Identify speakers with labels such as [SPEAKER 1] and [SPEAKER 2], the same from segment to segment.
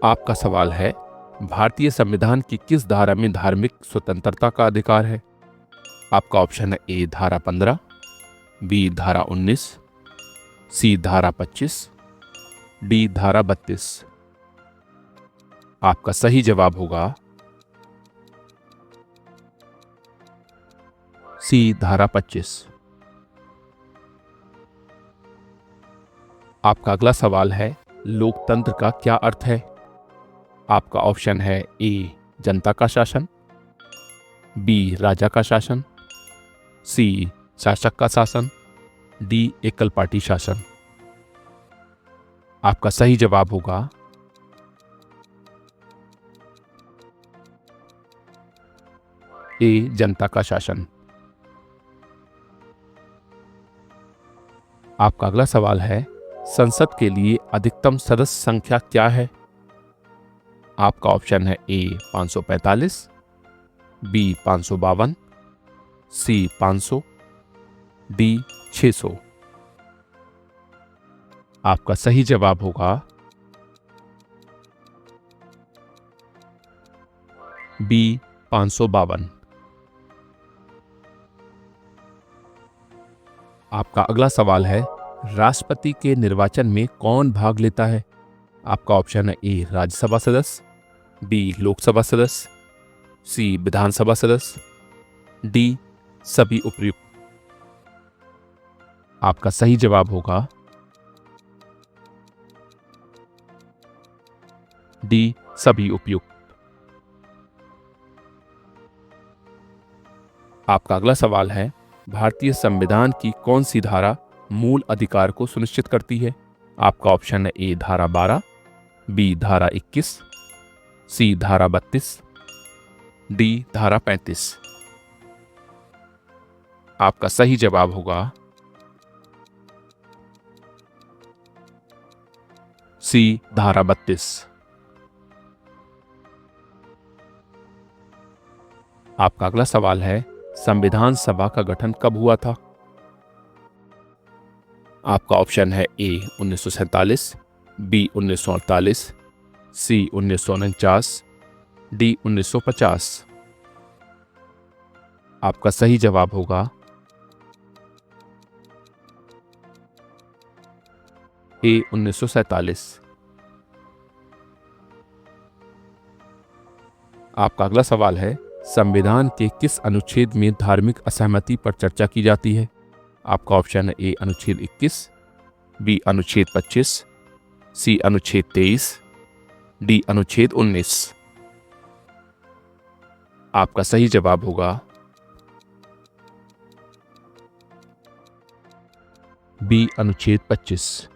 [SPEAKER 1] आपका सवाल है, भारतीय संविधान की किस धारा में धार्मिक स्वतंत्रता का अधिकार है? आपका ऑप्शन है ए धारा 15, बी धारा 19, सी धारा 25, डी धारा 32। आपका सही जवाब होगा सी धारा 25। आपका अगला सवाल है, लोकतंत्र का क्या अर्थ है? आपका ऑप्शन है ए जनता का शासन, बी राजा का शासन, सी शासक का शासन, डी एकल पार्टी शासन। आपका सही जवाब होगा ए जनता का शासन। आपका अगला सवाल है, संसद के लिए अधिकतम सदस्य संख्या क्या है? आपका ऑप्शन है ए 545, बी 552, सी 500, डी 600। आपका सही जवाब होगा बी 552। आपका अगला सवाल है, राष्ट्रपति के निर्वाचन में कौन भाग लेता है? आपका ऑप्शन है ए राज्यसभा सदस्य, बी लोकसभा सदस्य, सी विधानसभा सदस्य, डी सभी उपर्युक्त। आपका सही जवाब होगा डी सभी उपयुक्त। आपका अगला सवाल है, भारतीय संविधान की कौन सी धारा मूल अधिकार को सुनिश्चित करती है? आपका ऑप्शन है ए धारा 12, बी धारा 21, सी धारा 32, डी धारा 35। आपका सही जवाब होगा सी धारा 32। आपका अगला सवाल है, संविधान सभा का गठन कब हुआ था? आपका ऑप्शन है ए 1947, बी 1948, सी 1949, डी 1950। आपका सही जवाब होगा ए 1947। आपका अगला सवाल है, संविधान के किस अनुच्छेद में धार्मिक असहमति पर चर्चा की जाती है? आपका ऑप्शन है ए अनुच्छेद 21, बी अनुच्छेद 25, सी अनुच्छेद 23, डी अनुच्छेद 19। आपका सही जवाब होगा बी अनुच्छेद 25।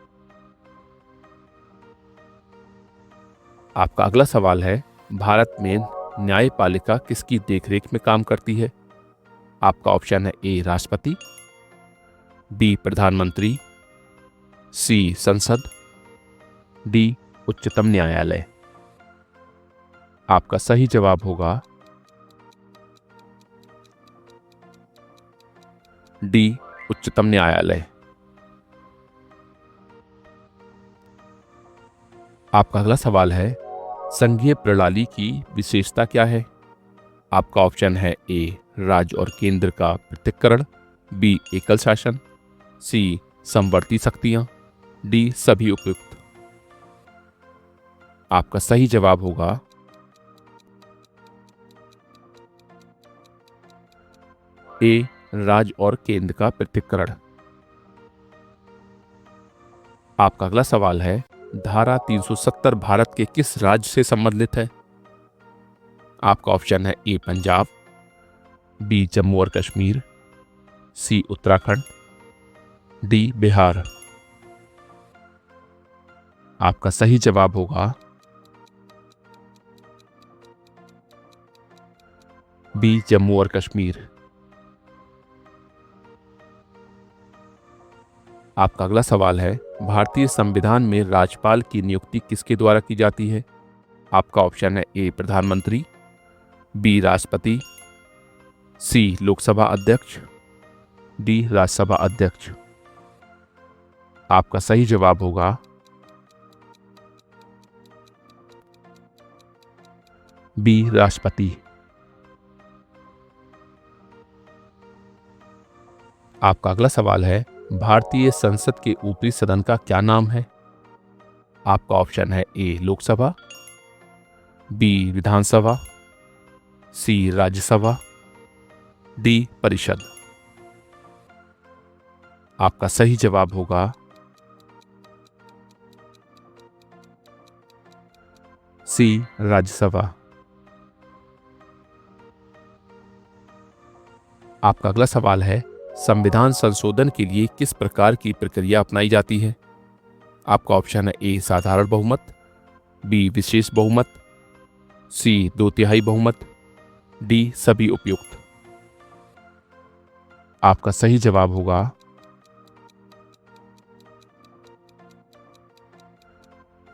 [SPEAKER 1] आपका अगला सवाल है, भारत में न्यायपालिका किसकी देखरेख में काम करती है? आपका ऑप्शन है ए राष्ट्रपति, बी प्रधानमंत्री, सी संसद, डी उच्चतम न्यायालय। आपका सही जवाब होगा डी उच्चतम न्यायालय। आपका अगला सवाल है, संघीय प्रणाली की विशेषता क्या है? आपका ऑप्शन है ए राज्य और केंद्र का पृथक्करण, बी एकल शासन, सी समवर्ती शक्तियां, डी सभी उपयुक्त। आपका सही जवाब होगा ए राज्य और केंद्र का पृथक्करण। आपका अगला सवाल है, धारा 370 भारत के किस राज्य से संबंधित है? आपका ऑप्शन है ए पंजाब, बी जम्मू और कश्मीर, सी उत्तराखंड, डी बिहार। आपका सही जवाब होगा बी जम्मू और कश्मीर। आपका अगला सवाल है, भारतीय संविधान में राज्यपाल की नियुक्ति किसके द्वारा की जाती है? आपका ऑप्शन है ए प्रधानमंत्री, बी राष्ट्रपति, सी लोकसभा अध्यक्ष, डी राज्यसभा अध्यक्ष। आपका सही जवाब होगा बी राष्ट्रपति। आपका अगला सवाल है, भारतीय संसद के ऊपरी सदन का क्या नाम है? आपका ऑप्शन है ए लोकसभा, बी विधानसभा, सी राज्यसभा, डी परिषद। आपका सही जवाब होगा सी राज्यसभा। आपका अगला सवाल है, संविधान संशोधन के लिए किस प्रकार की प्रक्रिया अपनाई जाती है? आपका ऑप्शन है ए साधारण बहुमत, बी विशेष बहुमत, सी 2/3 बहुमत, डी सभी उपयुक्त। आपका सही जवाब होगा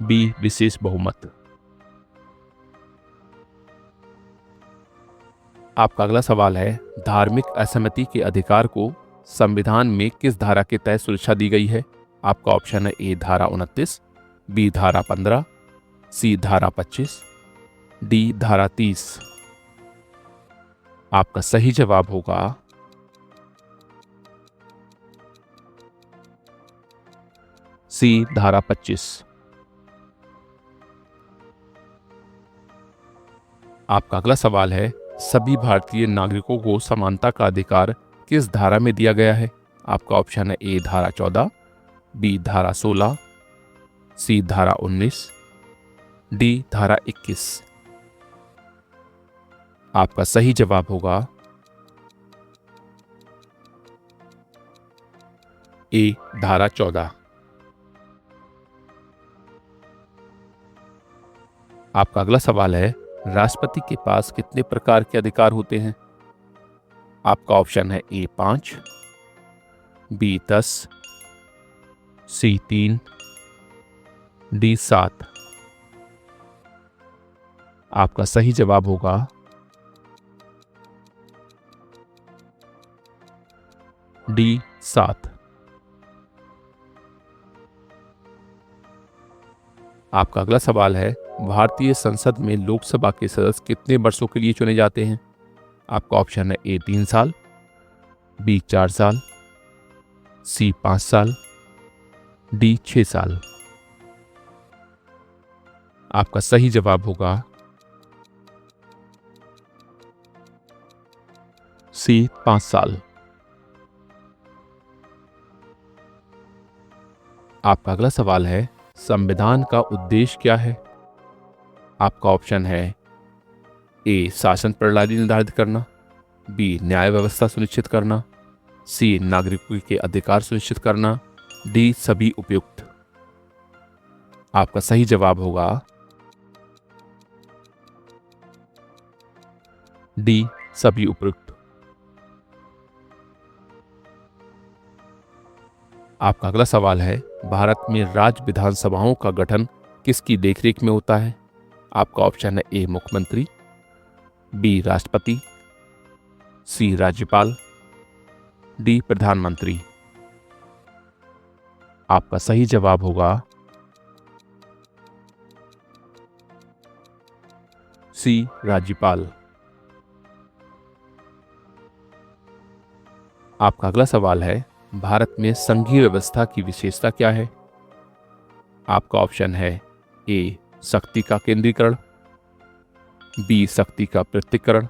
[SPEAKER 1] बी विशेष बहुमत। आपका अगला सवाल है, धार्मिक असहमति के अधिकार को संविधान में किस धारा के तहत सुरक्षा दी गई है? आपका ऑप्शन है ए धारा 29, बी धारा 15, सी धारा 25, डी धारा 30। आपका सही जवाब होगा सी धारा 25। आपका अगला सवाल है, सभी भारतीय नागरिकों को समानता का अधिकार किस धारा में दिया गया है? आपका ऑप्शन है ए धारा 14, बी धारा 16, सी धारा 19, डी धारा 21। आपका सही जवाब होगा ए धारा 14। आपका अगला सवाल है, राष्ट्रपति के पास कितने प्रकार के अधिकार होते हैं? आपका ऑप्शन है ए 5, बी 10, सी 3, डी 7। आपका सही जवाब होगा डी 7। आपका अगला सवाल है, भारतीय संसद में लोकसभा के सदस्य कितने वर्षों के लिए चुने जाते हैं? आपका ऑप्शन है ए 3 साल, बी 4 साल, सी 5 साल, डी 6 साल। आपका सही जवाब होगा सी 5 साल। आपका अगला सवाल है, संविधान का उद्देश्य क्या है? आपका ऑप्शन है ए शासन प्रणाली निर्धारित करना, बी न्याय व्यवस्था सुनिश्चित करना, सी नागरिकों के अधिकार सुनिश्चित करना, डी सभी उपयुक्त। आपका सही जवाब होगा डी सभी उपयुक्त। आपका अगला सवाल है, भारत में राज्य विधानसभाओं का गठन किसकी देखरेख में होता है? आपका ऑप्शन है ए मुख्यमंत्री, बी राष्ट्रपति, सी राज्यपाल, डी प्रधानमंत्री। आपका सही जवाब होगा सी राज्यपाल। आपका अगला सवाल है, भारत में संघीय व्यवस्था की विशेषता क्या है? आपका ऑप्शन है ए शक्ति का केंद्रीकरण, बी शक्ति का पृथक्करण,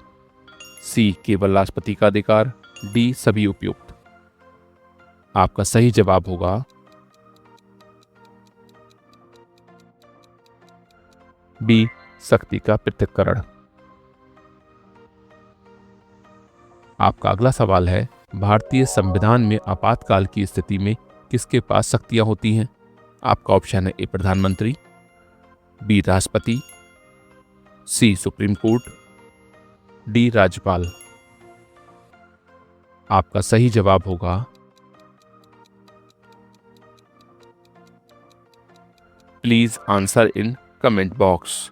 [SPEAKER 1] सी केवल राष्ट्रपति का अधिकार, डी सभी उपयुक्त। आपका सही जवाब होगा बी शक्ति का पृथक्करण। आपका अगला सवाल है, भारतीय संविधान में आपातकाल की स्थिति में किसके पास शक्तियां होती हैं? आपका ऑप्शन है ए प्रधानमंत्री, बी राष्ट्रपति, सी सुप्रीम कोर्ट, डी राज्यपाल। आपका सही जवाब होगा please answer in comment box.